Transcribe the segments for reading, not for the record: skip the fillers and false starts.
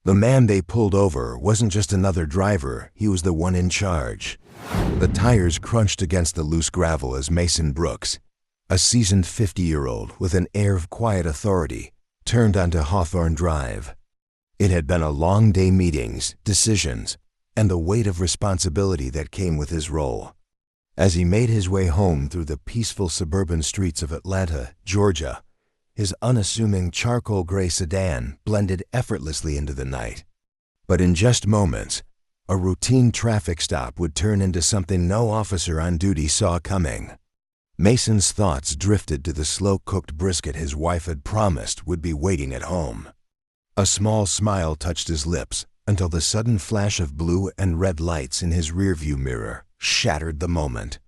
The man they pulled over wasn't just another driver, he was the one in charge. The tires crunched against the loose gravel as Mason Brooks, a seasoned 50-year-old with an air of quiet authority, turned onto Hawthorne Drive. It had been a long day, meetings, decisions, and the weight of responsibility that came with his role. As he made his way home through the peaceful suburban streets of Atlanta, Georgia, his unassuming charcoal gray sedan blended effortlessly into the night. But in just moments, a routine traffic stop would turn into something no officer on duty saw coming. Mason's thoughts drifted to the slow-cooked brisket his wife had promised would be waiting at home. A small smile touched his lips until the sudden flash of blue and red lights in his rearview mirror shattered the moment.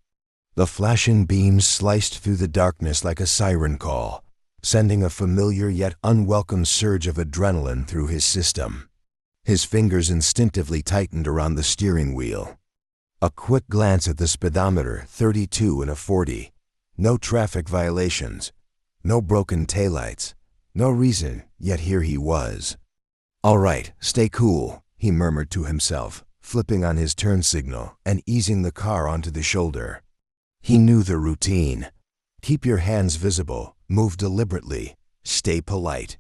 The flashing beams sliced through the darkness like a siren call, sending a familiar yet unwelcome surge of adrenaline through his system. His fingers instinctively tightened around the steering wheel. A quick glance at the speedometer, 32 and a 40. No traffic violations, no broken taillights, no reason, yet here he was. "All right, stay cool," he murmured to himself, flipping on his turn signal and easing the car onto the shoulder. He knew the routine. Keep your hands visible, move deliberately, stay polite.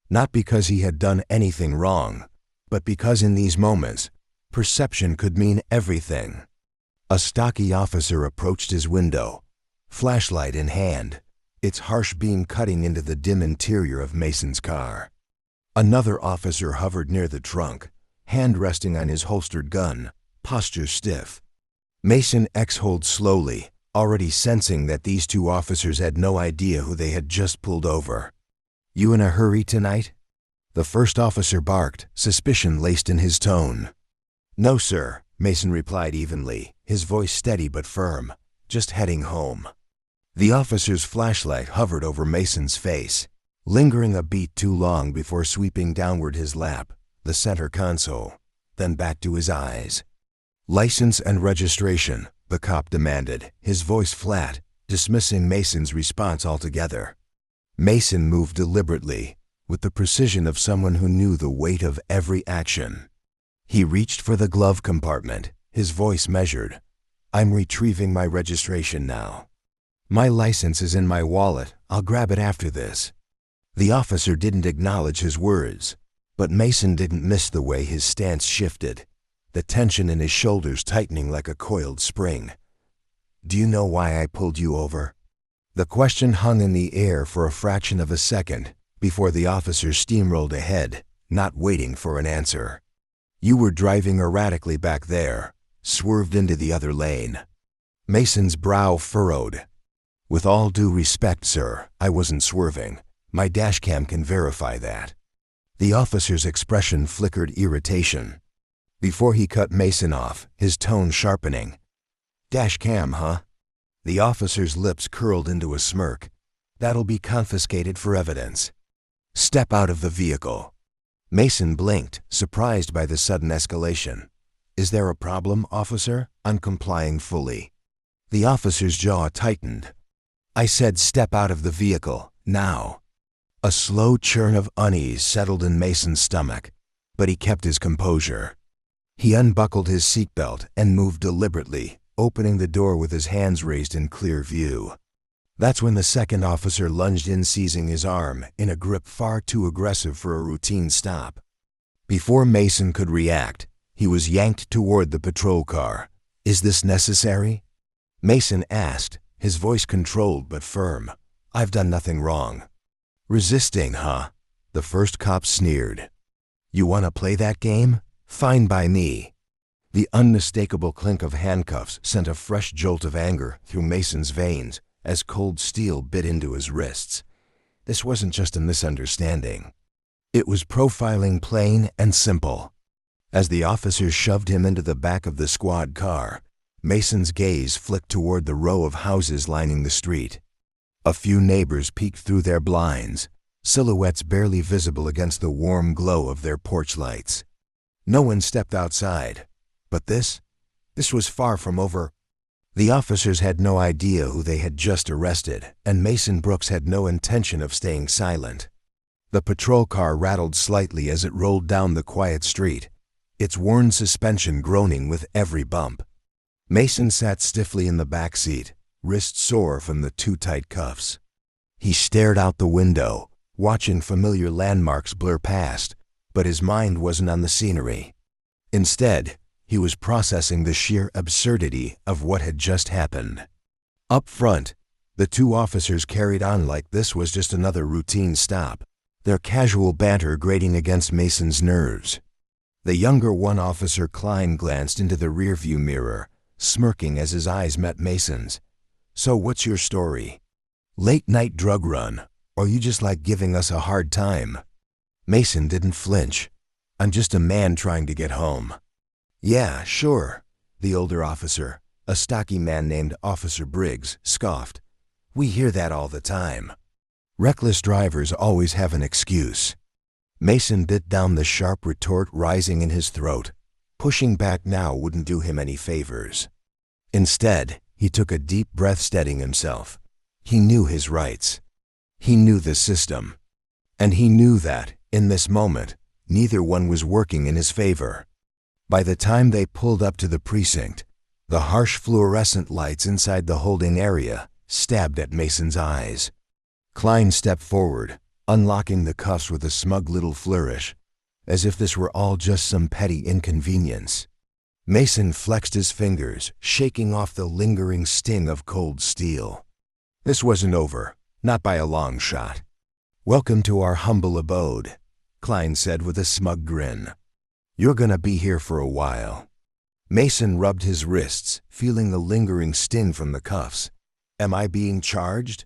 Not because he had done anything wrong, but because in these moments, perception could mean everything. A stocky officer approached his window, flashlight in hand, its harsh beam cutting into the dim interior of Mason's car. Another officer hovered near the trunk, hand resting on his holstered gun, posture stiff. Mason exhaled slowly, already sensing that these two officers had no idea who they had just pulled over. "You in a hurry tonight?" The first officer barked, suspicion laced in his tone. "No, sir," Mason replied evenly, his voice steady but firm. "Just heading home." The officer's flashlight hovered over Mason's face, lingering a beat too long before sweeping downward his lap, the center console, then back to his eyes. "License and registration," the cop demanded, his voice flat, dismissing Mason's response altogether. Mason moved deliberately, with the precision of someone who knew the weight of every action. He reached for the glove compartment, his voice measured. "I'm retrieving my registration now. My license is in my wallet, I'll grab it after this." The officer didn't acknowledge his words, but Mason didn't miss the way his stance shifted, the tension in his shoulders tightening like a coiled spring. "Do you know why I pulled you over?" The question hung in the air for a fraction of a second before the officer steamrolled ahead, not waiting for an answer. "You were driving erratically back there, swerved into the other lane." Mason's brow furrowed. "With all due respect, sir, I wasn't swerving. My dashcam can verify that." The officer's expression flickered irritation. Before he cut Mason off, his tone sharpening. "Dashcam, huh?" The officer's lips curled into a smirk. "That'll be confiscated for evidence. Step out of the vehicle." Mason blinked, surprised by the sudden escalation. "Is there a problem, officer? I'm complying fully." The officer's jaw tightened. "I said step out of the vehicle, now." A slow churn of unease settled in Mason's stomach, but he kept his composure. He unbuckled his seatbelt and moved deliberately, opening the door with his hands raised in clear view. That's when the second officer lunged in, seizing his arm in a grip far too aggressive for a routine stop. Before Mason could react, he was yanked toward the patrol car. "Is this necessary?" Mason asked, his voice controlled but firm. "I've done nothing wrong." "Resisting, huh?" The first cop sneered. "You want to play that game? Fine by me." The unmistakable clink of handcuffs sent a fresh jolt of anger through Mason's veins as cold steel bit into his wrists. This wasn't just a misunderstanding. It was profiling, plain and simple. As the officers shoved him into the back of the squad car, Mason's gaze flicked toward the row of houses lining the street. A few neighbors peeked through their blinds, silhouettes barely visible against the warm glow of their porch lights. No one stepped outside, but this was far from over. The officers had no idea who they had just arrested, and Mason Brooks had no intention of staying silent. The patrol car rattled slightly as it rolled down the quiet street, its worn suspension groaning with every bump. Mason sat stiffly in the back seat, wrists sore from the too tight cuffs. He stared out the window, watching familiar landmarks blur past, but his mind wasn't on the scenery. Instead, he was processing the sheer absurdity of what had just happened. Up front, the two officers carried on like this was just another routine stop, their casual banter grating against Mason's nerves. The younger one officer, Klein, glanced into the rearview mirror, smirking as his eyes met Mason's. "So what's your story? Late night drug run, or you just like giving us a hard time?" Mason didn't flinch. "I'm just a man trying to get home." "Yeah, sure," the older officer, a stocky man named Officer Briggs, scoffed. "We hear that all the time. Reckless drivers always have an excuse." Mason bit down the sharp retort rising in his throat. Pushing back now wouldn't do him any favors. Instead, he took a deep breath, steadying himself. He knew his rights. He knew the system. And he knew that, in this moment, neither one was working in his favor. By the time they pulled up to the precinct, the harsh fluorescent lights inside the holding area stabbed at Mason's eyes. Klein stepped forward, unlocking the cuffs with a smug little flourish, as if this were all just some petty inconvenience. Mason flexed his fingers, shaking off the lingering sting of cold steel. This wasn't over, not by a long shot. "Welcome to our humble abode," Klein said with a smug grin. "You're gonna be here for a while." Mason rubbed his wrists, feeling the lingering sting from the cuffs. "Am I being charged?"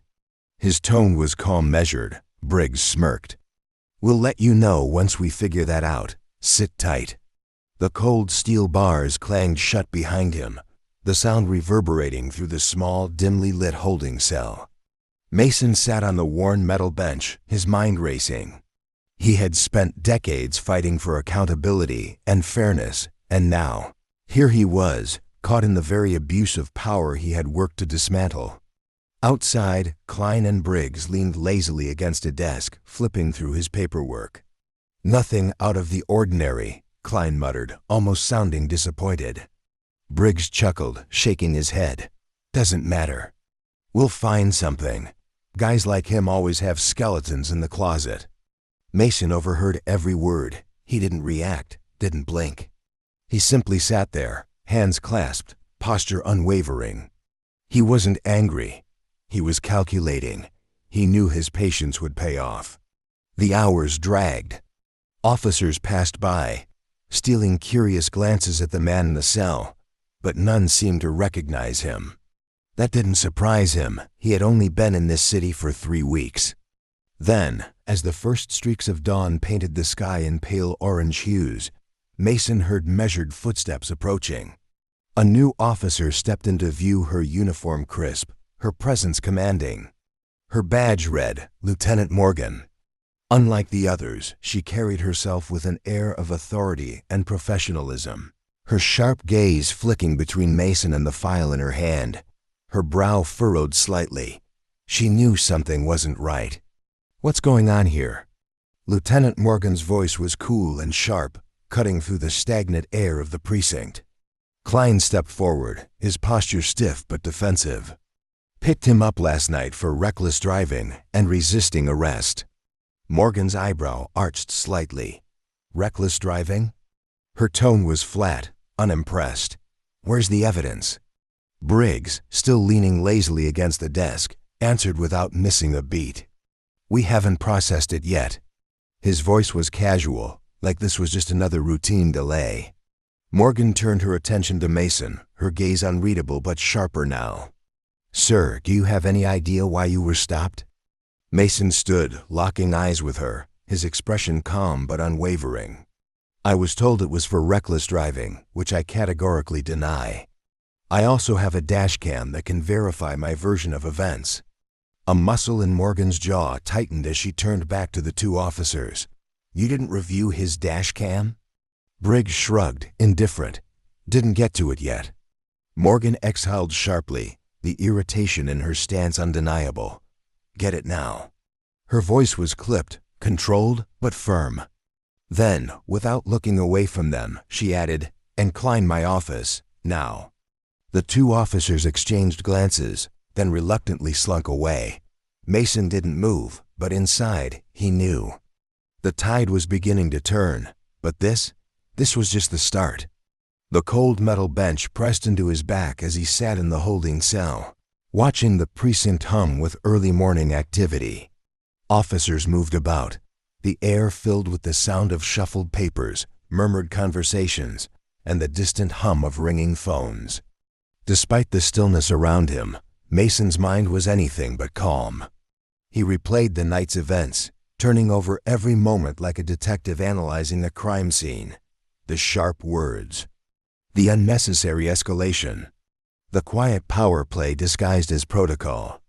His tone was calm, measured. Briggs smirked. "We'll let you know once we figure that out. Sit tight." The cold steel bars clanged shut behind him, the sound reverberating through the small, dimly lit holding cell. Mason sat on the worn metal bench, his mind racing. He had spent decades fighting for accountability and fairness, and now, here he was, caught in the very abuse of power he had worked to dismantle. Outside, Klein and Briggs leaned lazily against a desk, flipping through his paperwork. "Nothing out of the ordinary," Klein muttered, almost sounding disappointed. Briggs chuckled, shaking his head. "Doesn't matter. We'll find something. Guys like him always have skeletons in the closet." Mason overheard every word. He didn't react, didn't blink. He simply sat there, hands clasped, posture unwavering. He wasn't angry. He was calculating. He knew his patience would pay off. The hours dragged. Officers passed by, stealing curious glances at the man in the cell, but none seemed to recognize him. That didn't surprise him. He had only been in this city for 3 weeks. Then, as the first streaks of dawn painted the sky in pale orange hues, Mason heard measured footsteps approaching. A new officer stepped into view, her uniform crisp, her presence commanding. Her badge read, Lieutenant Morgan. Unlike the others, she carried herself with an air of authority and professionalism, her sharp gaze flicking between Mason and the file in her hand, her brow furrowed slightly. She knew something wasn't right. "What's going on here?" Lieutenant Morgan's voice was cool and sharp, cutting through the stagnant air of the precinct. Klein stepped forward, his posture stiff but defensive. "Picked him up last night for reckless driving and resisting arrest." Morgan's eyebrow arched slightly. "Reckless driving?" Her tone was flat, unimpressed. "Where's the evidence?" Briggs, still leaning lazily against the desk, answered without missing a beat. "We haven't processed it yet." His voice was casual, like this was just another routine delay. Morgan turned her attention to Mason, her gaze unreadable but sharper now. "Sir, do you have any idea why you were stopped?" Mason stood, locking eyes with her, his expression calm but unwavering. "I was told it was for reckless driving, which I categorically deny. I also have a dash cam that can verify my version of events." A muscle in Morgan's jaw tightened as she turned back to the two officers. "You didn't review his dash cam?" Briggs shrugged, indifferent. "Didn't get to it yet." Morgan exhaled sharply, the irritation in her stance undeniable. "Get it now." Her voice was clipped, controlled but firm. Then, without looking away from them, she added, "Incline my office, now." The two officers exchanged glances, then reluctantly slunk away. Mason didn't move, but inside, he knew. The tide was beginning to turn, but this was just the start. The cold metal bench pressed into his back as he sat in the holding cell, watching the precinct hum with early morning activity. Officers moved about, the air filled with the sound of shuffled papers, murmured conversations, and the distant hum of ringing phones. Despite the stillness around him, Mason's mind was anything but calm. He replayed the night's events, turning over every moment like a detective analyzing a crime scene. The sharp words, the unnecessary escalation, the quiet power play disguised as protocol.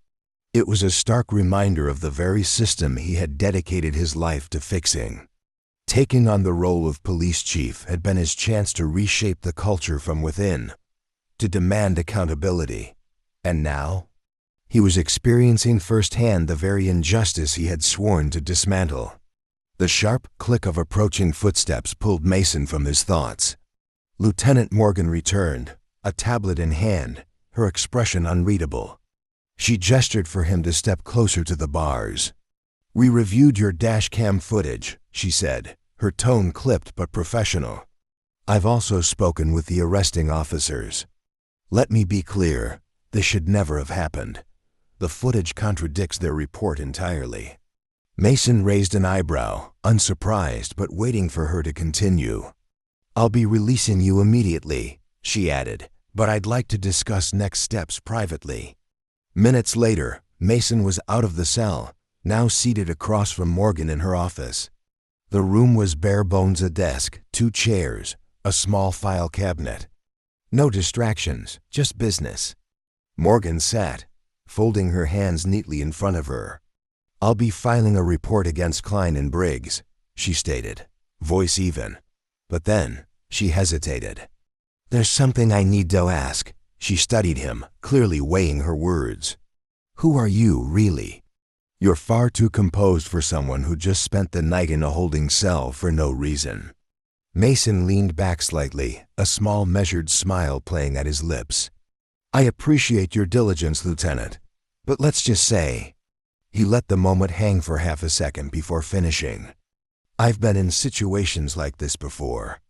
It was a stark reminder of the very system he had dedicated his life to fixing. Taking on the role of police chief had been his chance to reshape the culture from within, to demand accountability. And now, he was experiencing firsthand the very injustice he had sworn to dismantle. The sharp click of approaching footsteps pulled Mason from his thoughts. Lieutenant Morgan returned, a tablet in hand, her expression unreadable. She gestured for him to step closer to the bars. "We reviewed your dash cam footage," she said, her tone clipped but professional. "I've also spoken with the arresting officers. Let me be clear, this should never have happened. The footage contradicts their report entirely." Mason raised an eyebrow, unsurprised but waiting for her to continue. "I'll be releasing you immediately," she added, "but I'd like to discuss next steps privately." Minutes later, Mason was out of the cell, now seated across from Morgan in her office. The room was bare bones: a desk, 2 chairs, a small file cabinet. No distractions, just business. Morgan sat, folding her hands neatly in front of her. "I'll be filing a report against Klein and Briggs," she stated, voice even. But then, she hesitated. "There's something I need to ask." She studied him, clearly weighing her words. "Who are you, really? You're far too composed for someone who just spent the night in a holding cell for no reason." Mason leaned back slightly, a small measured smile playing at his lips. "I appreciate your diligence, Lieutenant, but let's just say..." He let the moment hang for half a second before finishing. "I've been in situations like this before.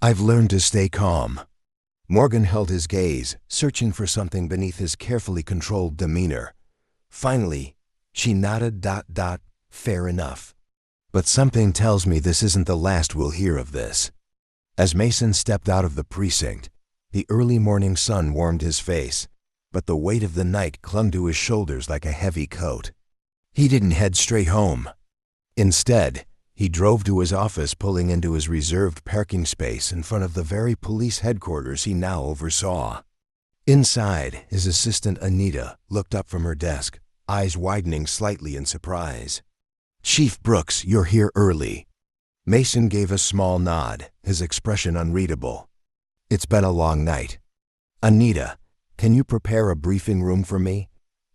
I've learned to stay calm." Morgan held his gaze, searching for something beneath his carefully controlled demeanor. Finally, she nodded. "Fair enough. But something tells me this isn't the last we'll hear of this." As Mason stepped out of the precinct, the early morning sun warmed his face, but the weight of the night clung to his shoulders like a heavy coat. He didn't head straight home. Instead, he drove to his office, pulling into his reserved parking space in front of the very police headquarters he now oversaw. Inside, his assistant Anita looked up from her desk, eyes widening slightly in surprise. "Chief Brooks, you're here early." Mason gave a small nod, his expression unreadable. "It's been a long night. Anita, can you prepare a briefing room for me?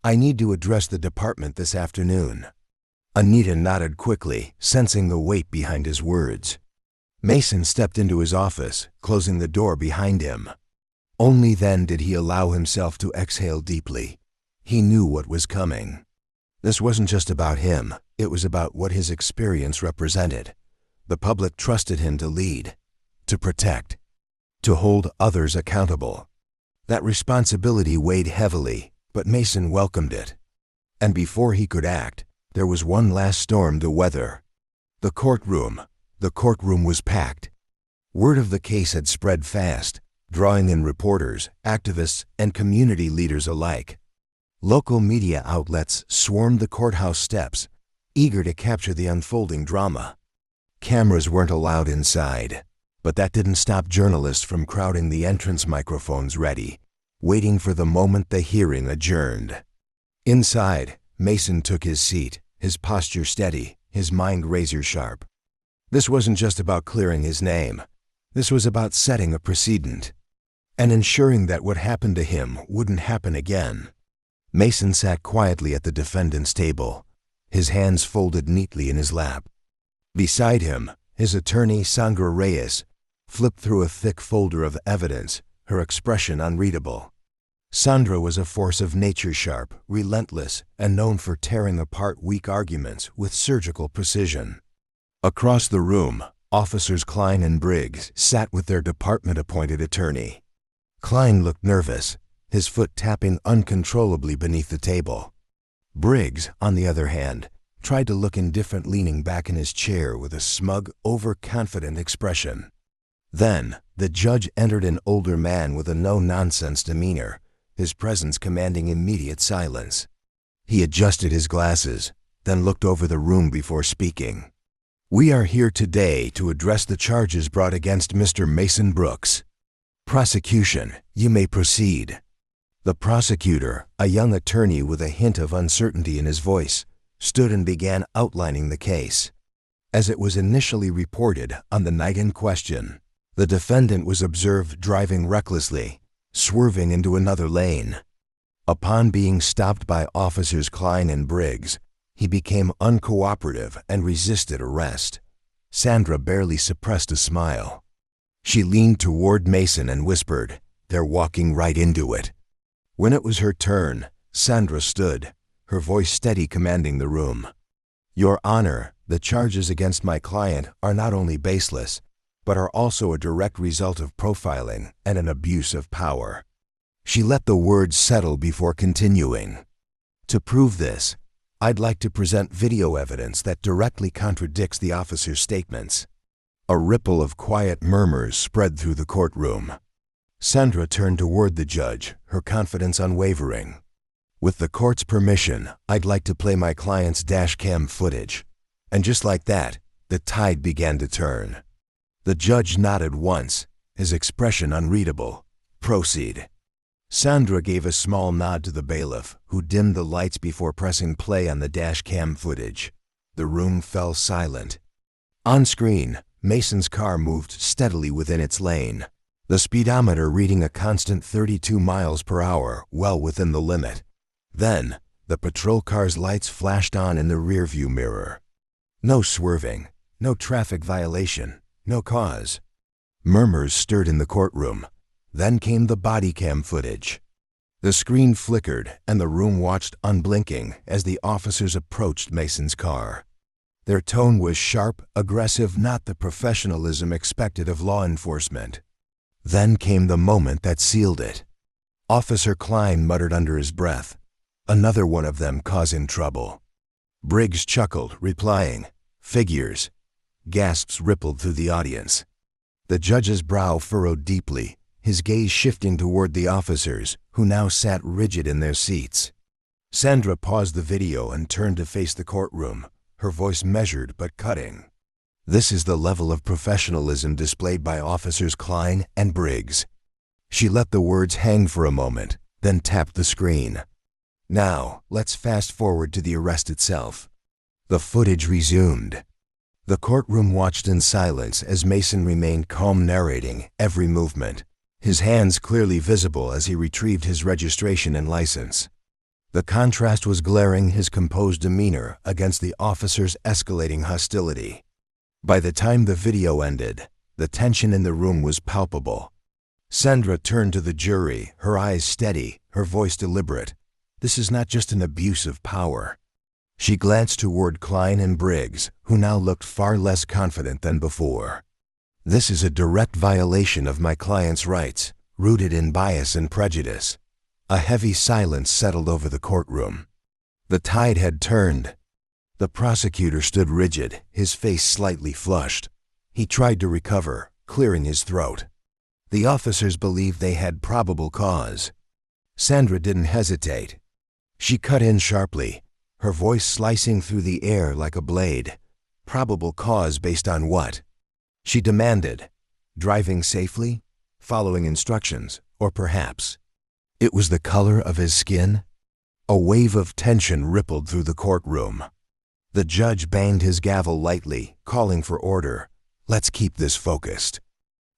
I need to address the department this afternoon." Anita nodded quickly, sensing the weight behind his words. Mason stepped into his office, closing the door behind him. Only then did he allow himself to exhale deeply. He knew what was coming. This wasn't just about him, it was about what his experience represented. The public trusted him to lead, to protect, to hold others accountable. That responsibility weighed heavily, but Mason welcomed it. And before he could act, there was one last storm to weather. The courtroom was packed. Word of the case had spread fast, drawing in reporters, activists, and community leaders alike. Local media outlets swarmed the courthouse steps, eager to capture the unfolding drama. Cameras weren't allowed inside, but that didn't stop journalists from crowding the entrance microphones ready, waiting for the moment the hearing adjourned. Inside, Mason took his seat, his posture steady, his mind razor-sharp. This wasn't just about clearing his name. This was about setting a precedent and ensuring that what happened to him wouldn't happen again. Mason sat quietly at the defendant's table, his hands folded neatly in his lap. Beside him, his attorney, Sandra Reyes, flipped through a thick folder of evidence, her expression unreadable. Sandra was a force of nature, sharp, relentless, and known for tearing apart weak arguments with surgical precision. Across the room, Officers Klein and Briggs sat with their department-appointed attorney. Klein looked nervous, his foot tapping uncontrollably beneath the table. Briggs, on the other hand, tried to look indifferent, leaning back in his chair with a smug, overconfident expression. Then, the judge entered, an older man with a no-nonsense demeanor, his presence commanding immediate silence. He adjusted his glasses, then looked over the room before speaking. "We are here today to address the charges brought against Mr. Mason Brooks. Prosecution, you may proceed." The prosecutor, a young attorney with a hint of uncertainty in his voice, stood and began outlining the case. As it was initially reported on the night in question, the defendant was observed driving recklessly, swerving into another lane. Upon being stopped by Officers Klein and Briggs, he became uncooperative and resisted arrest. Sandra barely suppressed a smile. She leaned toward Mason and whispered, "They're walking right into it." When it was her turn, Sandra stood, her voice steady, commanding the room. "Your Honor, the charges against my client are not only baseless, but are also a direct result of profiling and an abuse of power." She let the words settle before continuing. "To prove this, I'd like to present video evidence that directly contradicts the officer's statements." A ripple of quiet murmurs spread through the courtroom. Sandra turned toward the judge, her confidence unwavering. "With the court's permission, I'd like to play my client's dashcam footage." And just like that, the tide began to turn. The judge nodded once, his expression unreadable. "Proceed." Sandra gave a small nod to the bailiff, who dimmed the lights before pressing play on the dashcam footage. The room fell silent. On screen, Mason's car moved steadily within its lane, the speedometer reading a constant 32 miles per hour, well within the limit. Then, the patrol car's lights flashed on in the rearview mirror. No swerving, no traffic violation, no cause. Murmurs stirred in the courtroom. Then came the body cam footage. The screen flickered, and the room watched unblinking as the officers approached Mason's car. Their tone was sharp, aggressive, not the professionalism expected of law enforcement. Then came the moment that sealed it. Officer Klein muttered under his breath, "Another one of them causing trouble." Briggs chuckled, replying, "Figures." Gasps rippled through the audience. The judge's brow furrowed deeply, his gaze shifting toward the officers, who now sat rigid in their seats. Sandra paused the video and turned to face the courtroom, her voice measured but cutting. "This is the level of professionalism displayed by Officers Klein and Briggs." She let the words hang for a moment, then tapped the screen. "Now, let's fast forward to the arrest itself." The footage resumed. The courtroom watched in silence as Mason remained calm, narrating every movement, his hands clearly visible as he retrieved his registration and license. The contrast was glaring, his composed demeanor against the officer's escalating hostility. By the time the video ended, the tension in the room was palpable. Sandra turned to the jury, her eyes steady, her voice deliberate. "This is not just an abuse of power." She glanced toward Klein and Briggs, who now looked far less confident than before. "This is a direct violation of my client's rights, rooted in bias and prejudice." A heavy silence settled over the courtroom. The tide had turned. The prosecutor stood rigid, his face slightly flushed. He tried to recover, clearing his throat. The officers believed they had probable cause. Sandra didn't hesitate. She cut in sharply, her voice slicing through the air like a blade. "Probable cause based on what?" she demanded. "Driving safely? Following instructions? Or perhaps it was the color of his skin?" A wave of tension rippled through the courtroom. The judge banged his gavel lightly, calling for order. "Let's keep this focused."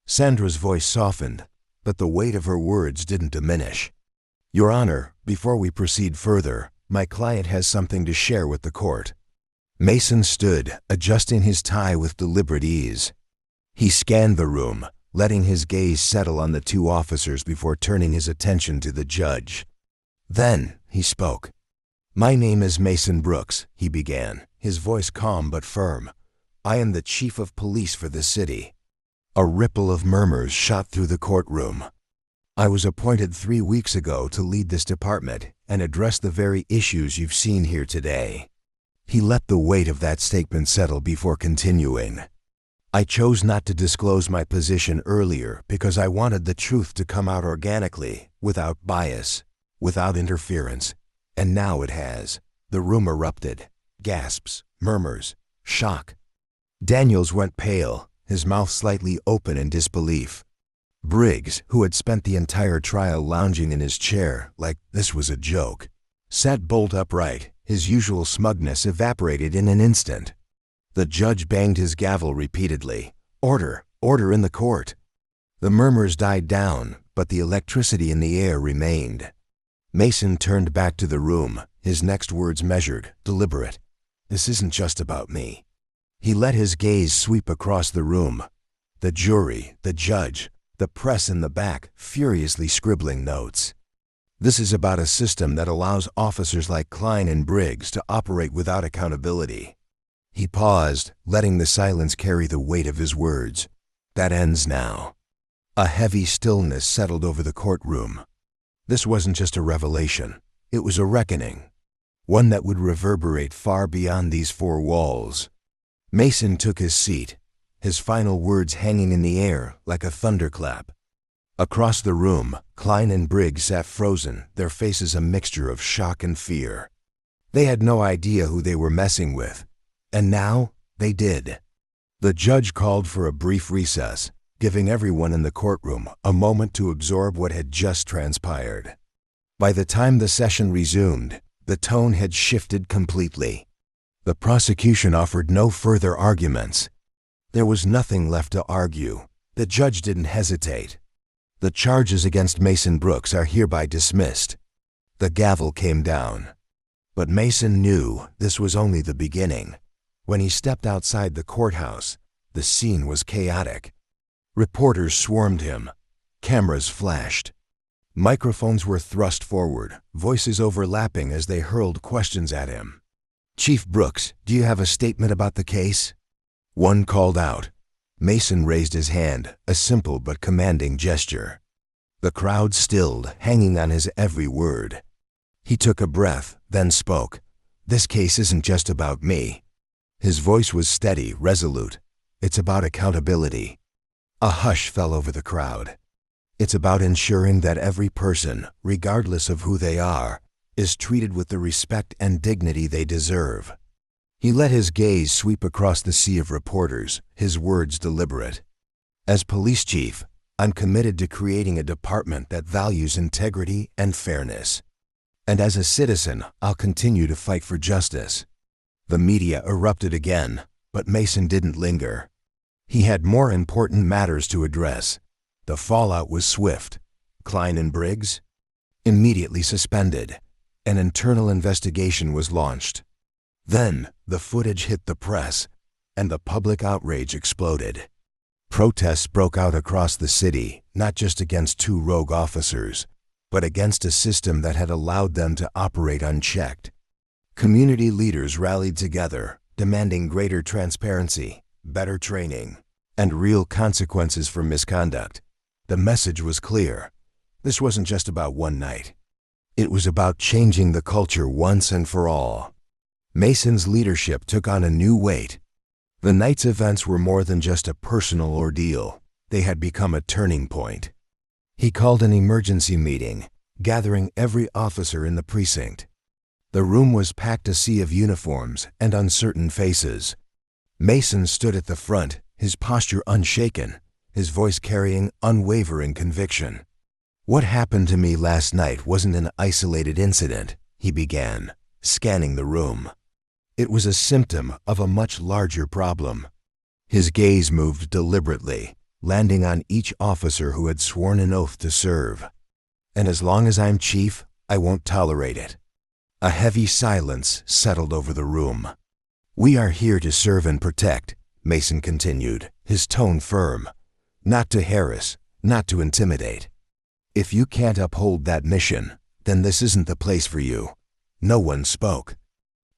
Sandra's voice softened, but the weight of her words didn't diminish. "Your Honor, before we proceed further, my client has something to share with the court." Mason stood, adjusting his tie with deliberate ease. He scanned the room, letting his gaze settle on the two officers before turning his attention to the judge. Then he spoke. "My name is Mason Brooks," he began, his voice calm but firm. "I am the chief of police for the city." A ripple of murmurs shot through the courtroom. "I was appointed 3 weeks ago to lead this department and address the very issues you've seen here today." He let the weight of that statement settle before continuing. "I chose not to disclose my position earlier because I wanted the truth to come out organically, without bias, without interference. And now it has." The room erupted. Gasps, murmurs, shock. Daniels went pale, his mouth slightly open in disbelief. Briggs, who had spent the entire trial lounging in his chair like this was a joke, sat bolt upright, his usual smugness evaporated in an instant. The judge banged his gavel repeatedly. "Order! Order in the court!" The murmurs died down, but the electricity in the air remained. Mason turned back to the room, his next words measured, deliberate. "This isn't just about me." He let his gaze sweep across the room. The jury, the judge, the press in the back, furiously scribbling notes. "This is about a system that allows officers like Klein and Briggs to operate without accountability." He paused, letting the silence carry the weight of his words. "That ends now." A heavy stillness settled over the courtroom. This wasn't just a revelation, it was a reckoning, one that would reverberate far beyond these 4 walls. Mason took his seat, his final words hanging in the air like a thunderclap. Across the room, Klein and Briggs sat frozen, their faces a mixture of shock and fear. They had no idea who they were messing with, and now they did. The judge called for a brief recess, giving everyone in the courtroom a moment to absorb what had just transpired. By the time the session resumed, the tone had shifted completely. The prosecution offered no further arguments. There was nothing left to argue. The judge didn't hesitate. "The charges against Mason Brooks are hereby dismissed." The gavel came down. But Mason knew this was only the beginning. When he stepped outside the courthouse, the scene was chaotic. Reporters swarmed him. Cameras flashed. Microphones were thrust forward, voices overlapping as they hurled questions at him. "Chief Brooks, do you have a statement about the case?" One called out. Mason raised his hand, a simple but commanding gesture. The crowd stilled, hanging on his every word. He took a breath, then spoke. "This case isn't just about me." His voice was steady, resolute. "It's about accountability." A hush fell over the crowd. "It's about ensuring that every person, regardless of who they are, is treated with the respect and dignity they deserve." He let his gaze sweep across the sea of reporters, his words deliberate. "As police chief, I'm committed to creating a department that values integrity and fairness. And as a citizen, I'll continue to fight for justice." The media erupted again, but Mason didn't linger. He had more important matters to address. The fallout was swift. Klein and Briggs? Immediately suspended. An internal investigation was launched. Then, the footage hit the press, and the public outrage exploded. Protests broke out across the city, not just against 2 rogue officers, but against a system that had allowed them to operate unchecked. Community leaders rallied together, demanding greater transparency, better training, and real consequences for misconduct. The message was clear. This wasn't just about one night. It was about changing the culture once and for all. Mason's leadership took on a new weight. The night's events were more than just a personal ordeal. They had become a turning point. He called an emergency meeting, gathering every officer in the precinct. The room was packed a sea of uniforms and uncertain faces. Mason stood at the front, his posture unshaken, his voice carrying unwavering conviction. "What happened to me last night wasn't an isolated incident," he began, scanning the room. "It was a symptom of a much larger problem." His gaze moved deliberately, landing on each officer who had sworn an oath to serve. "And as long as I'm chief, I won't tolerate it." A heavy silence settled over the room. We are here to serve and protect, Mason continued, his tone firm. Not to harass, not to intimidate. If you can't uphold that mission, then this isn't the place for you. No one spoke.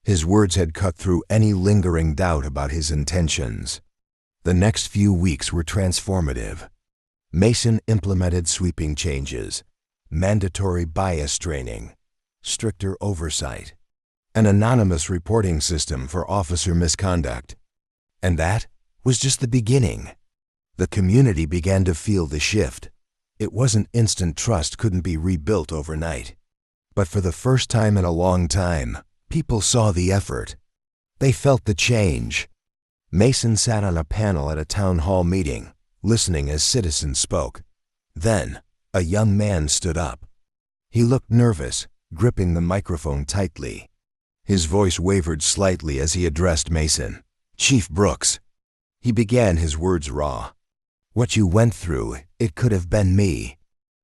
His words had cut through any lingering doubt about his intentions. The next few weeks were transformative. Mason implemented sweeping changes, mandatory bias training, stricter oversight, an anonymous reporting system for officer misconduct. And that was just the beginning. The community began to feel the shift. It wasn't instant. Trust couldn't be rebuilt overnight. But for the first time in a long time, people saw the effort. They felt the change. Mason sat on a panel at a town hall meeting, listening as citizens spoke. Then, a young man stood up. He looked nervous, gripping the microphone tightly. His voice wavered slightly as he addressed Mason. "Chief Brooks." He began, his words raw. "What you went through, it could have been me."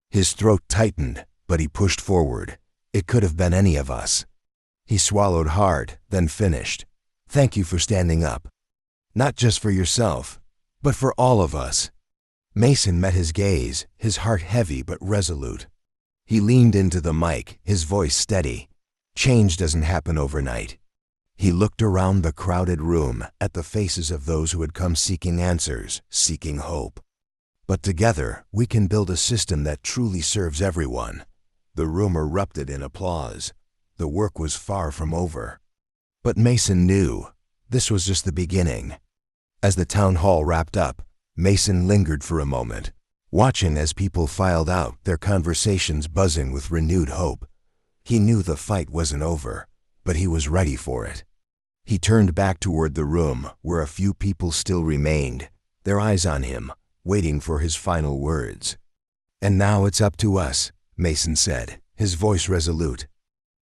His throat tightened, but he pushed forward. "It could have been any of us." He swallowed hard, then finished. "Thank you for standing up. Not just for yourself, but for all of us." Mason met his gaze, his heart heavy but resolute. He leaned into the mic, his voice steady. "Change doesn't happen overnight." He looked around the crowded room at the faces of those who had come seeking answers, seeking hope. "But together, we can build a system that truly serves everyone." The room erupted in applause. The work was far from over. But Mason knew this was just the beginning. As the town hall wrapped up, Mason lingered for a moment, watching as people filed out, their conversations buzzing with renewed hope. He knew the fight wasn't over, but he was ready for it. He turned back toward the room where a few people still remained, their eyes on him, waiting for his final words. "And now it's up to us," Mason said, his voice resolute.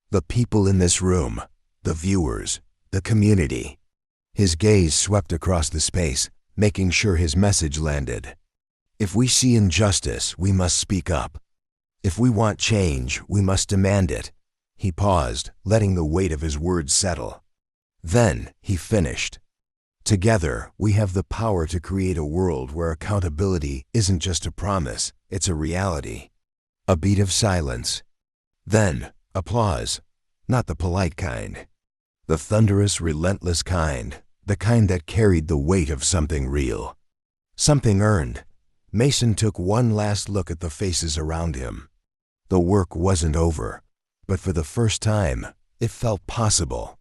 "The people in this room, the viewers, the community." His gaze swept across the space, making sure his message landed. "If we see injustice, we must speak up. If we want change, we must demand it." He paused, letting the weight of his words settle. Then he finished. "Together, we have the power to create a world where accountability isn't just a promise, it's a reality." A beat of silence. Then, applause. Not the polite kind. The thunderous, relentless kind. The kind that carried the weight of something real. Something earned. Mason took one last look at the faces around him. The work wasn't over, but for the first time, it felt possible.